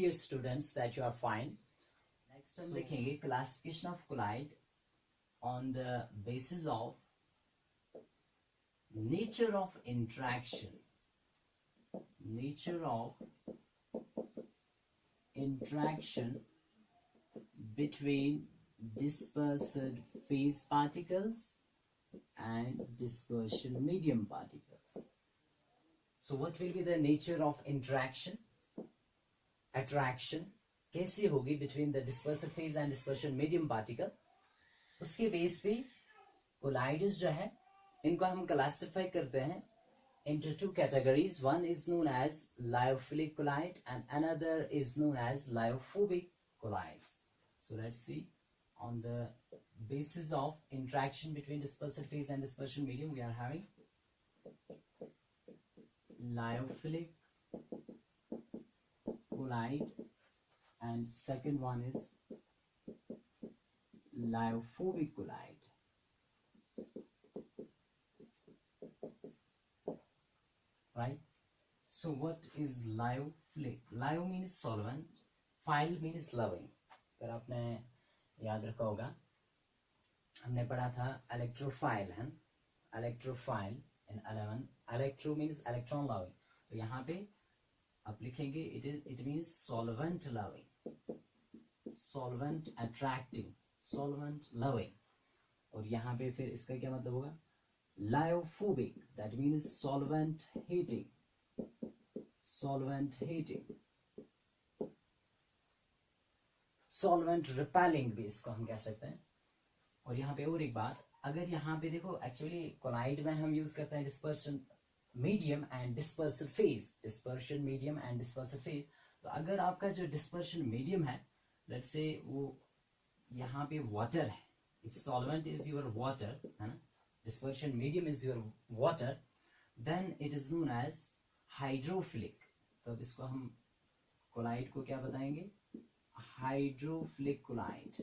dear students that you are fine. Next हम देखेंगे classification of colloid on the basis of nature of interaction. Nature of interaction between dispersed phase particles and dispersion medium particles. So what will be the nature of interaction? Attraction कैसी होगी between the dispersed phase and dispersion medium particle? उसके base पे colloids जो है इनको हम classify करते हैं into two categories. One is known as lyophilic colloid and another is known as lyophobic colloids. So let's see, on the basis of interaction between dispersed phase and dispersion medium, we are having lyophilic colloid and second one is lyophobic colloid. Right? So what is lyophilic? Lyo means solvent, phile means loving. अगर आपने याद रखा होगा, हमने पढ़ा था electrophile है, electrophile in 11. Electro means electron loving. तो यहाँ पे आप लिखेंगे it means solvent loving, solvent attracting, solvent loving. और यहाँ पे फिर इसका क्या मतलब होगा? Lyophobic, that means solvent hating, solvent hating, solvent repelling भी इसको हम कह सकते हैं. और यहाँ पे और एक बात, अगर यहाँ पे देखो एक्चुअली कोलाइड में हम यूज करते हैं dispersion medium and dispersive phase, dispersion medium and dispersive phase. तो अगर आपका जो डिस्पर्शन मीडियम है, लेट्स से वो यहाँ पे वाटर है, if solvent is your water है ना, dispersion medium is your water, then it is known as hydrophilic. तो इसको हम कोलाइड को क्या बताएंगे? Hydrophilic colloid.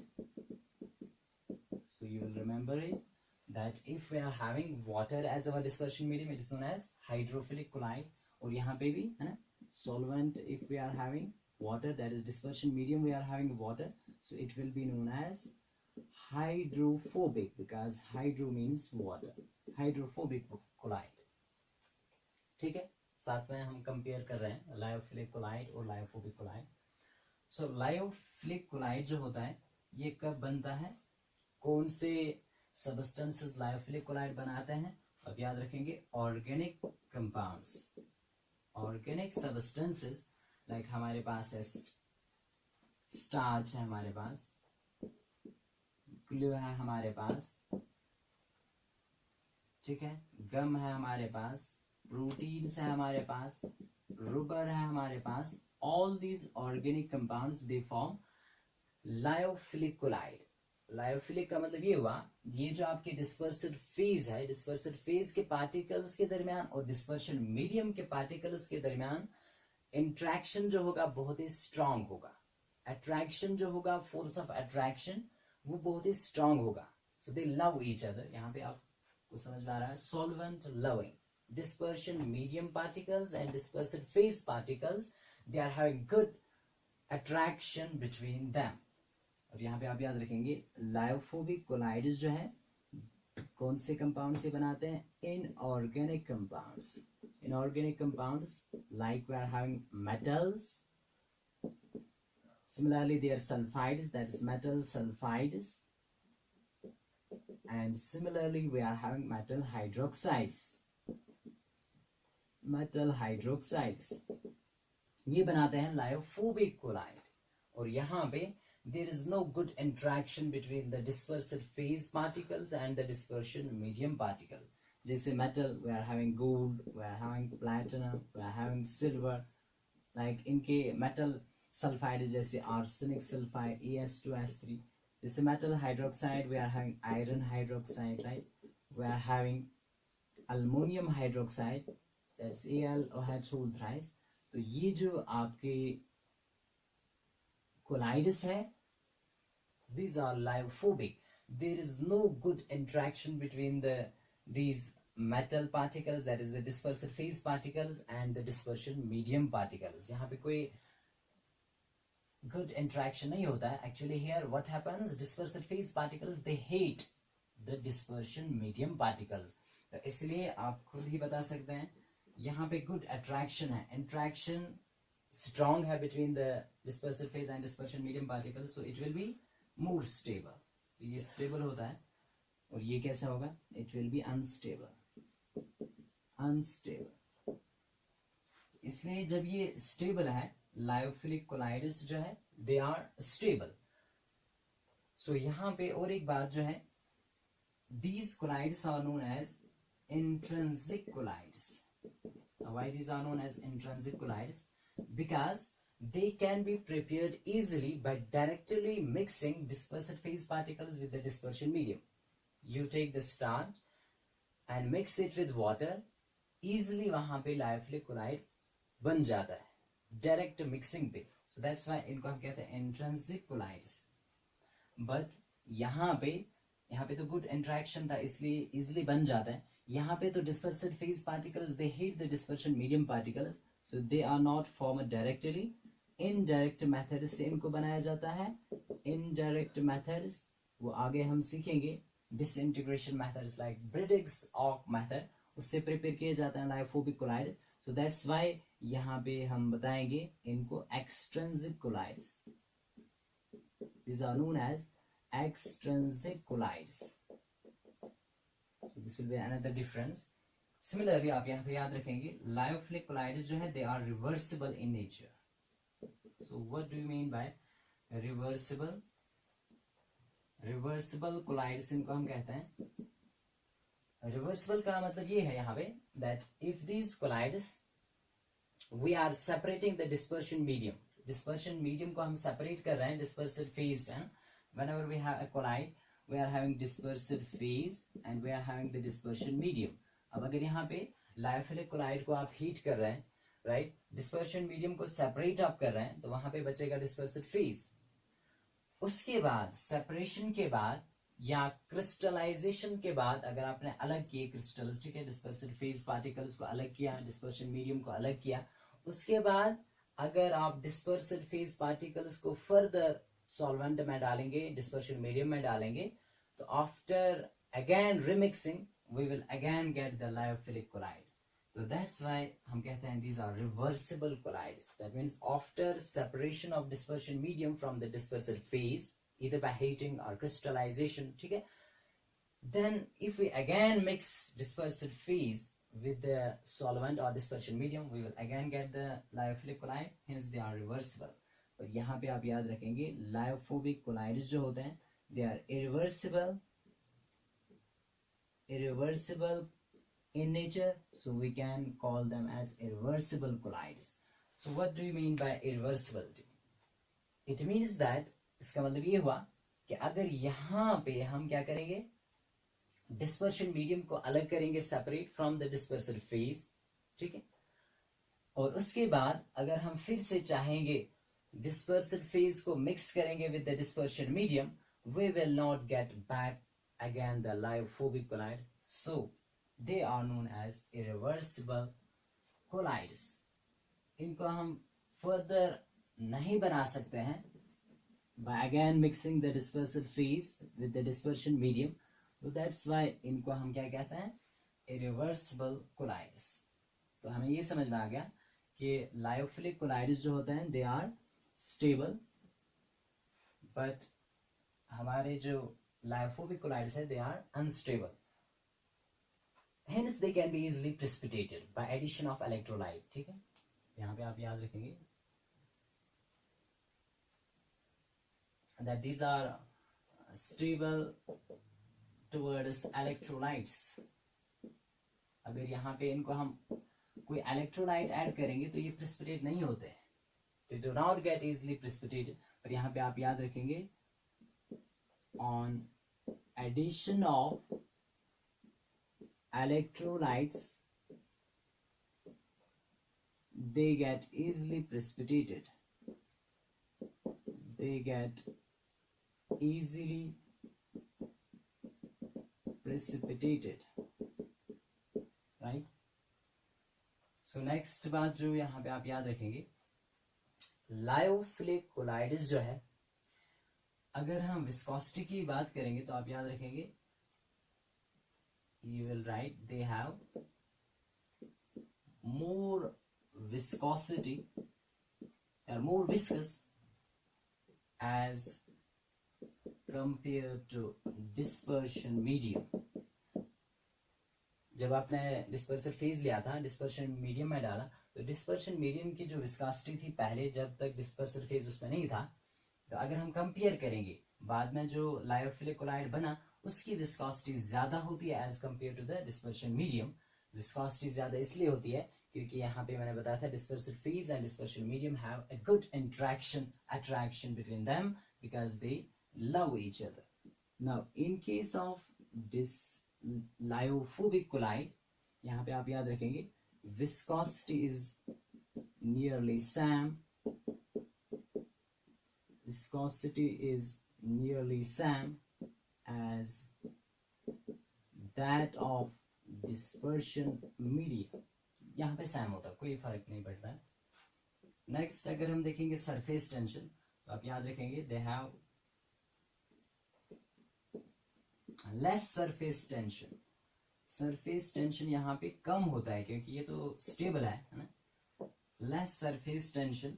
So you will remember it that if we are having water as our dispersion medium, it is known as hydrophilic colloid. और यहाँ पे भी है ना, solvent if we are having water, that is dispersion medium we are having water, so it will be known as hydrophobic because hydro means water, hydrophobic colloid. ठीक है, साथ में हम कंपेयर कर रहे हैं लायोफिलिक कोलाइड और लायोफोबिक कोलाइड. सो lyophilic collide जो होता है ये कब बनता है, कौन से सबस्टेंसेस लायोफिलिक कोलाइड बनाते हैं? अब याद रखेंगे organic compounds, organic substances like हमारे पास है स्टार्च है, हमारे पास ग्लू है, हमारे पास ठीक है, गम है हमारे पास, प्रोटीन्स है हमारे पास, रुबर है हमारे पास. All these organic compounds they form lyophilic colloid. Lyophilic का मतलब ये हुआ, ये जो आपके डिस्पर्सिव फेज है, डिस्पर्सिव फेज के पार्टिकल्स के दरमियान और डिस्पर्शन मीडियम के पार्टिकल्स के दरमियान इंट्रैक्शन जो होगा बहुत ही स्ट्रांग होगा. अट्रैक्शन जो होगा, फोर्स ऑफ अट्रैक्शन वो बहुत ही स्ट्रांग होगा. So they love each other. यहाँ पे आपको समझ में आ रहा है, solvent loving. Dispersion medium particles and dispersive phase particles, they are having good attraction between them. और यहाँ पे आप याद रखेंगे लायोफोबिक कोलाइड्स जो है कौन से कंपाउंड से बनाते हैं? Inorganic compounds. Inorganic compounds like we are having metals. Similarly, they are sulfides, that is metal sulfides, and similarly we are having metal hydroxides. Metal hydroxides ये बनाते हैं lyophobic colloid. और यहाँ पे there is no good interaction between the dispersive phase particles and the dispersion medium particle. जैसे metal we are having gold, we are having platinum, we are having silver, like इनके metal sulfide जैसे arsenic sulfide, Es2S3. This metal hydroxide we are having iron hydroxide, right? We are having aluminum hydroxide, that's AlOH whole thrice. तो ये जो आपके colloids है, these are lyophobic. There is no good interaction between these metal particles, that is the dispersive phase particles, and the dispersion medium particles. यहाँ पे कोई good interaction नहीं होता है. Actually here what happens, dispersed phase particles they hate the dispersion medium particles. तो इसलिए आप खुद ही बता सकते हैं यहाँ पे good attraction है, interaction strong है between the dispersed phase and dispersion medium particles, so it will be more stable. ये stable होता है और ये कैसा होगा, it will be unstable. इसलिए जब ये स्टेबल है, लायोफिलिक कोलाइड्स जो है दे आर स्टेबल. सो यहाँ पे और एक बात जो है, these colloids are known as intrinsic colloids. Why these are known as intrinsic colloids? Because they can be prepared easily by directly mixing dispersed phase particles with the dispersion medium. You take the starch and mix it with water, easily वहां पे lyophilic collide बन जाता है direct mixing पे. सो that's why इनको हम कहते हैं इंट्रिंसिक कोलाइड्स. बट यहाँ पे तो गुड इंटरेक्शन था इसलिए इजिली बन जाता है. यहाँ पे तो dispersed phase particles they heat the dispersion medium particles, so they are not formed directly. Indirect method से इनको बनाया जाता है. इनडायरेक्ट मेथड्स वो आगे हम सीखेंगे. Disintegration methods like Bredig's arc method, उससे प्रिपेयर किए जाते हैं lyophobic colloid. So that's why यहाँ पे हम बताएंगे इनको extrinsic colloids. These are known as extrinsic colloids. So this will be another difference. Similarly, आप यहाँ पे याद रखेंगे लायोफिलिक कोलाइड्स जो है they are reversible in nature. So what do you mean by reversible? Reversible colloids इनको हम कहते हैं. Reversible का मतलब ये है यहाँ पे that if these colloids we are separating the dispersion medium. Dispersion medium को हम separate कर रहे हैं dispersed phase है. Whenever we have a colloid, we are having dispersed phase and we are having the dispersion medium. अब अगर यहाँ पे लायोफिलिक कोलाइड को आप हीट कर रहे हैं, राइट, डिस्पर्शन मीडियम को सेपरेट आप कर रहे हैं, तो वहां पे बचेगा डिस्पर्स्ड फेज. उसके बाद सेपरेशन के बाद या क्रिस्टलाइजेशन के बाद अगर आपने अलग किए क्रिस्टल्स, ठीक है, डिस्पर्स्ड फेज पार्टिकल्स को अलग किया, डिस्पर्शन मीडियम को अलग किया, उसके बाद अगर आप डिस्पर्स्ड फेज पार्टिकल्स को फर्दर सॉल्वेंट में डालेंगे, डिस्पर्शन मीडियम में डालेंगे, तो after again remixing we will again get the lyophilic colloid. So that's why हम कहते हैं these are reversible colloids. That means after separation of dispersion medium from the dispersed phase, either by heating or crystallization, ठीक है, then if we again mix dispersed phase with the solvent or dispersion medium, we will again get the lyophilic colloid. Hence they are reversible. और यहाँ पे आप याद रखेंगे lyophobic colloids जो होते हैं they are irreversible in nature, so we can call them as irreversible colloids. So what do you mean by irreversibility? It means that इसका मतलब ये हुआ कि अगर यहाँ पे हम क्या करेंगे, डिस्पर्शन मीडियम को अलग करेंगे, separate from the dispersive phase, ठीक है, और उसके बाद अगर हम फिर से चाहेंगे डिस्पर्सिव फेज को मिक्स करेंगे with the dispersion medium, we will not get back again the lyophobic colloid. So they are known as irreversible colloids. इनको हम further नहीं बना सकते हैं by again mixing the dispersive phase with the dispersion medium. So that's why इनको हम क्या कहते हैं, irreversible colloids. तो हमें ये समझ में आ गया कि लायोफिलिक कोलाइड्स जो होते हैं they are stable, but हमारे जो लायोफोबिक कोलाइड्स है they are unstable. Hence they can be easily precipitated by addition of electrolyte. ठीक है, यहाँ पे आप याद रखेंगे that these are stable towards electrolytes. अगर यहाँ पे इनको हम कोई electrolyte ऐड करेंगे तो ये precipitate नहीं होते हैं, they do not get easily precipitated. पर यहाँ पे आप याद रखेंगे on addition of electrolytes they get easily precipitated. They get easily precipitated, right? So next बात जो यहाँ पे आप याद रखेंगे, लायोफिलिक कोलाइड्स जो है, अगर हम विस्कोसिटी की बात करेंगे तो आप याद रखेंगे, you will write they have more viscosity or more viscous as compared to dispersion medium. जब आपने डिस्पर्सर फेज लिया था, डिस्पर्शन मीडियम में डाला, तो डिस्पर्शन मीडियम की जो विस्कोसिटी थी पहले, जब तक डिस्पर्सर फेज उसमें नहीं था, तो अगर हम कंपेयर करेंगे बाद में जो लायोफिलिक कोलाइड बना उसकी विस्कोसिटी ज्यादा होती है as compare to the dispersion medium. Viscosity ज्यादा इसलिए होती है क्योंकि यहाँ पे मैंने बताया था disperser phase and dispersion medium have a good attraction between them because they love each other. Now in case of this lyophobic collide, यहाँ पे आप याद रखेंगे viscosity is nearly same. Viscosity is nearly same as that of dispersion medium. यहाँ पे Sam होता है, कोई फर्क नहीं पड़ता है. नेक्स्ट अगर हम देखेंगे सरफेस टेंशन, तो आप याद रखेंगे they have less surface tension. Surface tension यहाँ पे कम होता है क्योंकि ये तो स्टेबल है ना. Less surface tension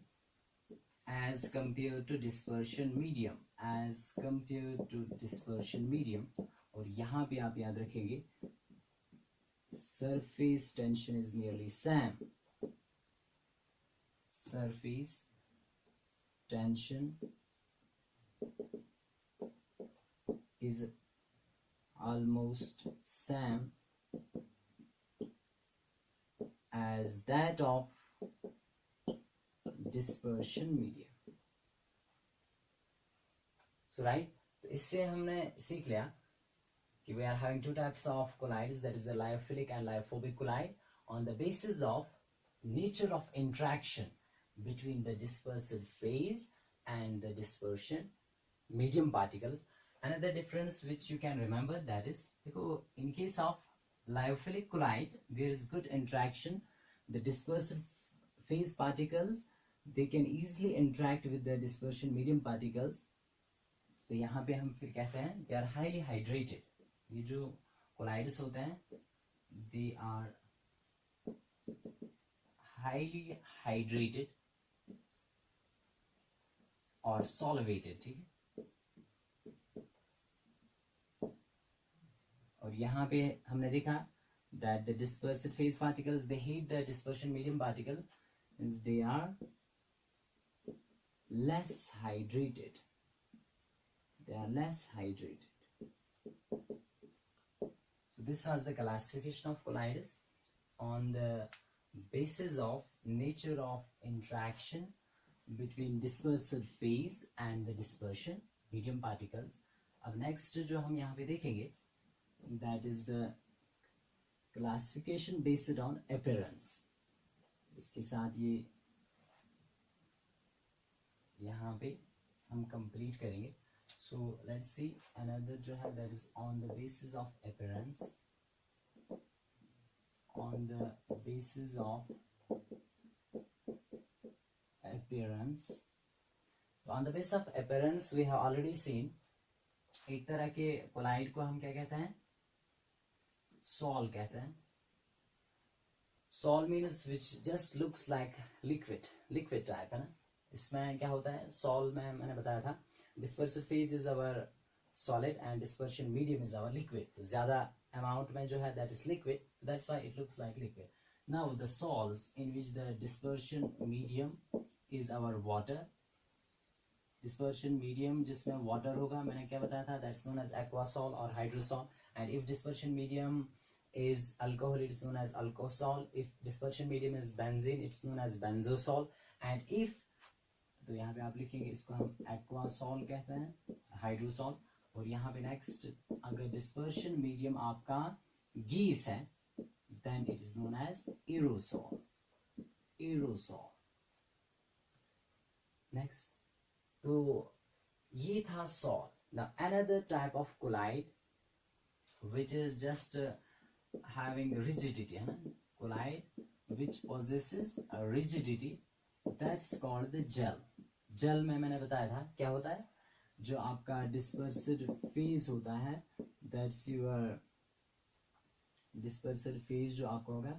as compared to dispersion medium, as compared to dispersion medium. और यहाँ पे आप याद रखेंगे surface tension is nearly same. Surface tension is almost same as that of dispersion medium. So right, तो इससे हमने सीख लिया कि we are having two types of collides, that is the lyophilic and lyophobic collide, on the basis of nature of interaction between the dispersal phase and the dispersion medium particles. Another difference which you can remember, that is, in case of lyophilic collide there is good interaction. The dispersal phase particles, they can easily interact with the dispersion medium particles. तो यहाँ पे हम फिर कहते हैं they are highly hydrated. ये जो collides होते हैं they are highly hydrated or solvated. ठीक है. और यहाँ पे हमने देखा that the dispersal phase particles, they hate the dispersion medium particle, means they are less hydrated. They are less hydrated. So this was the classification of collides on the basis of nature of interaction between dispersal phase and the dispersion medium particles. अब next जो हम यहाँ पे देखेंगे, that is the classification based on appearance. इसके साथ ये यहाँ पे हम complete करेंगे. So let's see another जो है, that is on the basis of appearance. On the basis of appearance. So on the basis of appearance we have already seen, एक तरह के कोलाइड को हम क्या कहते हैं, सॉल कहते हैं. Sol means which just looks like liquid type है ना. इसमें क्या होता है, सॉल में मैंने बताया था dispersive phase is our solid and dispersion medium is our liquid. तो ज्यादा अमाउंट में जो है that is liquid, so that's why it looks like liquid. Now the sols in which the dispersion medium is our water. Dispersion medium जिसमें water होगा, मैंने क्या बताया था, that's known as aquasol or hydrosol. And if dispersion medium is alcohol, it's known as alkosol. If dispersion medium is benzene, it's known as benzosol. And if, तो यहाँ पे आप लिखेंगे इसको हम aquasol कहते हैं, hydrosol. और यहाँ पे next, अगर dispersion medium आपका गीस है, then it is known as aerosol. Aerosol. Next, तो ये था salt. Now another type of collide which is just having rigidity है ना, collide which possesses a rigidity, that's called the gel. Gel में मैंने बताया था क्या होता है, जो आपका डिस्पर्सिड फेज होता है, दैट्स योर डिस्पर्सिड फेज जो आपका होगा,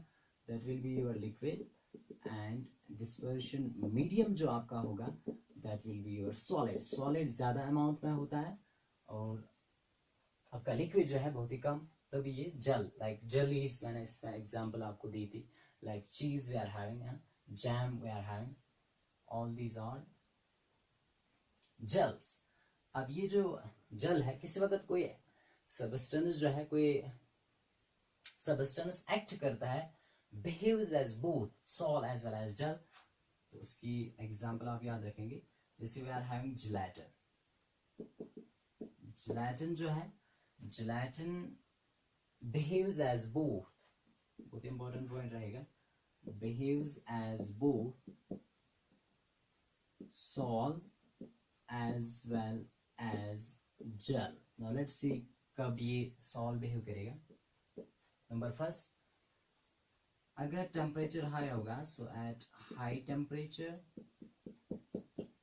that will be your liquid, and dispersion medium जो आपका होगा, that will be your solid. Solid ज्यादा अमाउंट में होता है और आपका लिक्विड जो है बहुत ही कम, तभी ये जेल, लाइक जेलीज मैंने इसमें एग्जांपल आपको दी थी, like cheese we are having, jam we are having, all these are gels. अब ये जो जेल है, किसी वक्त कोई सबस्टेंस जो है, कोई सबस्टेंस एक्ट करता है, behaves as both sol as well as gel, तो उसकी एग्जांपल आप याद रखेंगे। जैसे we are having gelatin. Gelatin जो है, जिलेटिन बिहेव्स एज बोथ, बहुत इंपॉर्टेंट पॉइंट रहेगा, behaves as both sol as well as gel. Now let's see कब ये सॉल बिहेव करेगा। नंबर फर्स्ट, अगर टेम्परेचर हाई होगा, so at high temperature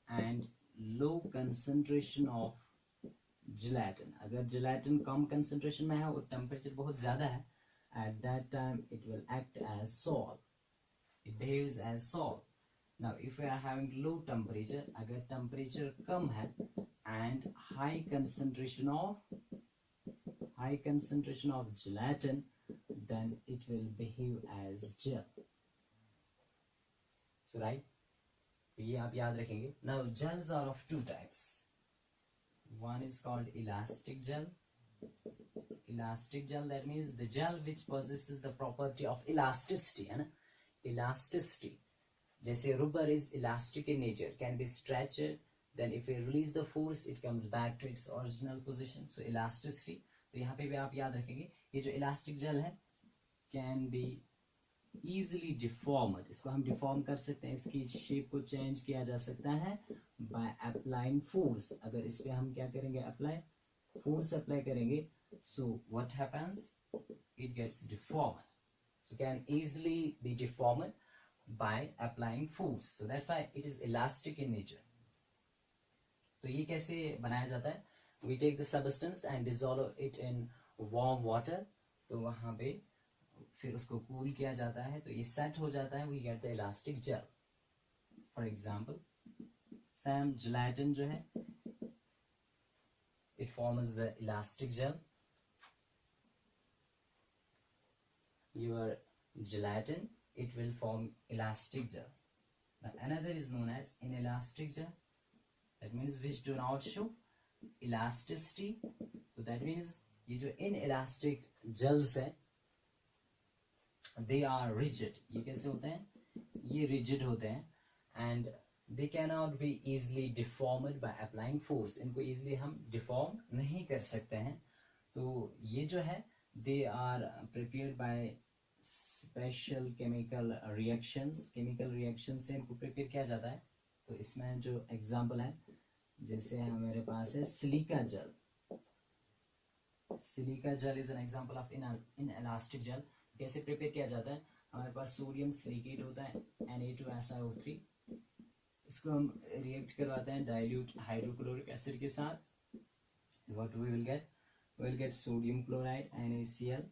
and low concentration of gelatin, अगर gelatin कम concentration में है और टेम्परेचर बहुत ज्यादा है, at that time it will act as sol, it behaves as sol. Now, if we are having low temperature, अगर temperature कम है and high concentration of gelatin, then it will behave as gel. So right, ये आप याद रखेंगे। Now, gels are of two types. One is called elastic gel. Elastic gel, that means the gel which possesses the property of elasticity, है ना? Elasticity. जैसे rubber is elastic in nature, can be stretched, then if we release the force it comes back to its original position, so elasticity। तो यहाँ पे भी आप याद रखेंगे, ये जो elastic gel है can be easily deformed, इसको हम डिफॉर्म कर सकते हैं, इसकी शेप को चेंज किया जा सकता है by applying force। अगर इस पे हम क्या करेंगे, force apply करेंगे, so what happens, it gets deformed, so can easily be deformed by applying force, so that's why it is elastic in nature। तो ये कैसे बनाया जाता है, we take the substance and dissolve it in warm water, तो वहां पे फिर उसको कूल किया जाता है, तो ये सेट हो जाता है, we get the elastic gel। for example, same gelatin जो है, it forms the elastic gel, your gelatin, it will form elastic gel। Now, another is known as inelastic gel, that means which do not show elasticity, so that means ये जो inelastic gels है, they are rigid, ये कैसे होते हैं, ये rigid होते हैं, and they cannot be easily deformed by applying force, इनको easily हम deform नहीं कर सकते हैं। तो ये जो है, they are prepared by special chemical reaction से इनको प्रिपेयर किया जाता है। तो इसमें जो एग्जांपल है, जैसे हमारे पास है silica gel. Silica gel is an example of inelastic gel. कैसे प्रिपेयर किया जाता है, हमारे पास सोडियम सिलिकेट होता है Na2SiO3, इसको हम रिएक्ट करवाते हैं डाइल्यूट हाइड्रोक्लोरिक एसिड के साथ, what we will get sodium chloride NaCl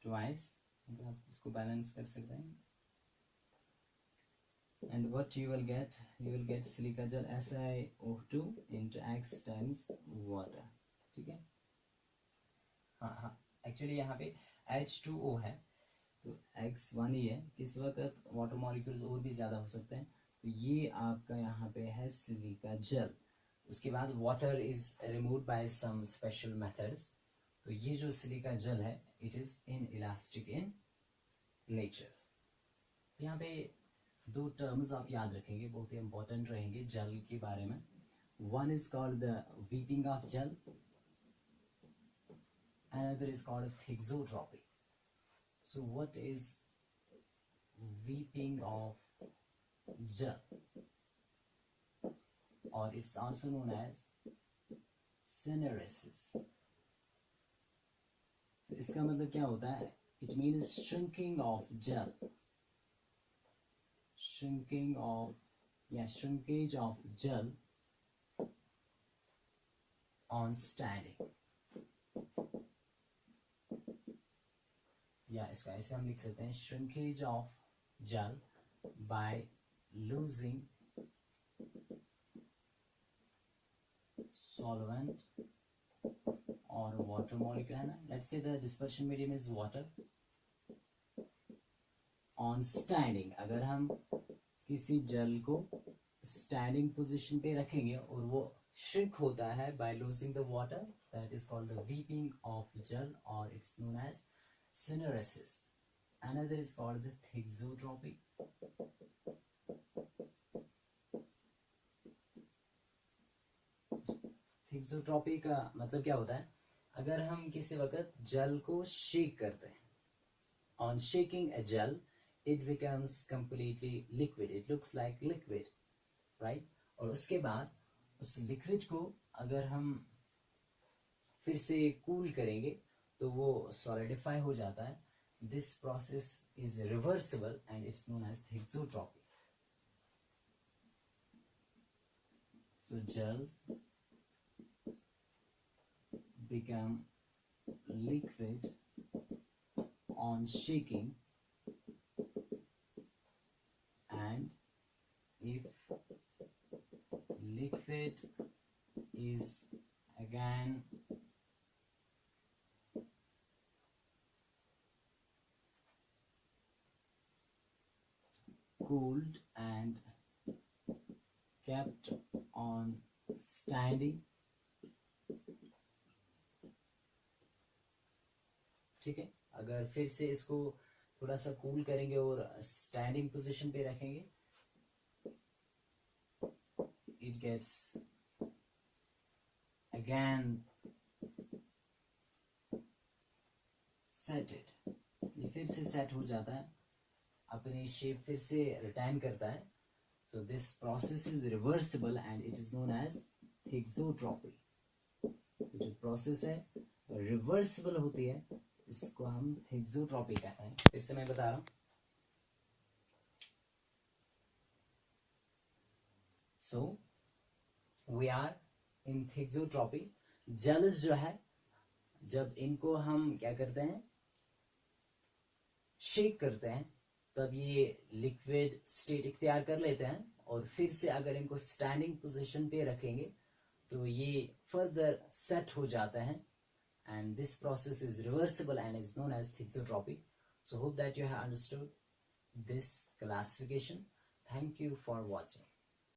twice, आप इसको बैलेंस कर सकते हैं, and what you will get silica gel SiO2 into X times water, ठीक है। हाँ, एक्चुअली यहाँ पे H2O है, तो X1 ही है, किस वक्त वाटर मॉलिक्यूल्स और भी ज्यादा हो सकते हैं, तो ये आपका यहाँ पे है सिलिका जेल। उसके बाद water is removed by some special methods, तो ये जो सिलिका जेल है, it is inelastic in nature. यहाँ पे दो टर्म्स आप याद रखेंगे, बहुत ही इंपॉर्टेंट रहेंगे जेल के बारे में। One is called the weeping of gel, another is called thixotropy। So what is weeping of gel, or it's also known as syneresis। so इसका मतलब क्या होता है, it means shrinking of gel, shrinkage of gel on standing, या इसको ऐसे हम लिख सकते हैं shrinkage of gel by losing solvent or water molecule है ना. Let's say the dispersion medium is water. On standing, अगर हम किसी जल को स्टैंडिंग पोजीशन पे रखेंगे और वो श्रिंक होता है by losing the water, that is called the weeping of gel, or it's known as syneresis. Another is called the thixotropy. Thixotropy का मतलब क्या होता है? अगर हम किसी वक्त जल को शेक करते हैं, on shaking a gel it becomes completely liquid, it looks like liquid, right? और उसके बाद उस लिक्विड को अगर हम फिर से कूल करेंगे तो वो सॉलिडिफाई हो जाता है. This process is reversible and it's known as thixotropy. So gels become liquid on shaking, and if liquid is again cooled and kept on standing, ठीक है. अगर फिर से इसको थोड़ा सा कूल करेंगे और स्टैंडिंग पोजीशन पे रखेंगे, it gets again setted, ये फिर से सेट हो जाता है, अपनी शेप फिर से रिटर्न करता है. so this process is reversible and it is known as thixotropy. जो प्रोसेस है रिवर्सिबल होती है, इसको हम थिक्सोट्रॉपी कहते हैं. फिर से मैं बता रहा हूं. So we are in thixotropy. Gels जो है, जब इनको हम क्या करते हैं, शेक करते हैं, तब ये लिक्विड स्टेट इख्तियार कर लेते हैं, और फिर से अगर इनको स्टैंडिंग पोजीशन पे रखेंगे तो ये फर्दर सेट हो जाता है. And this process is reversible and is known as thixotropy. So hope that you have understood this classification. Thank you for watching.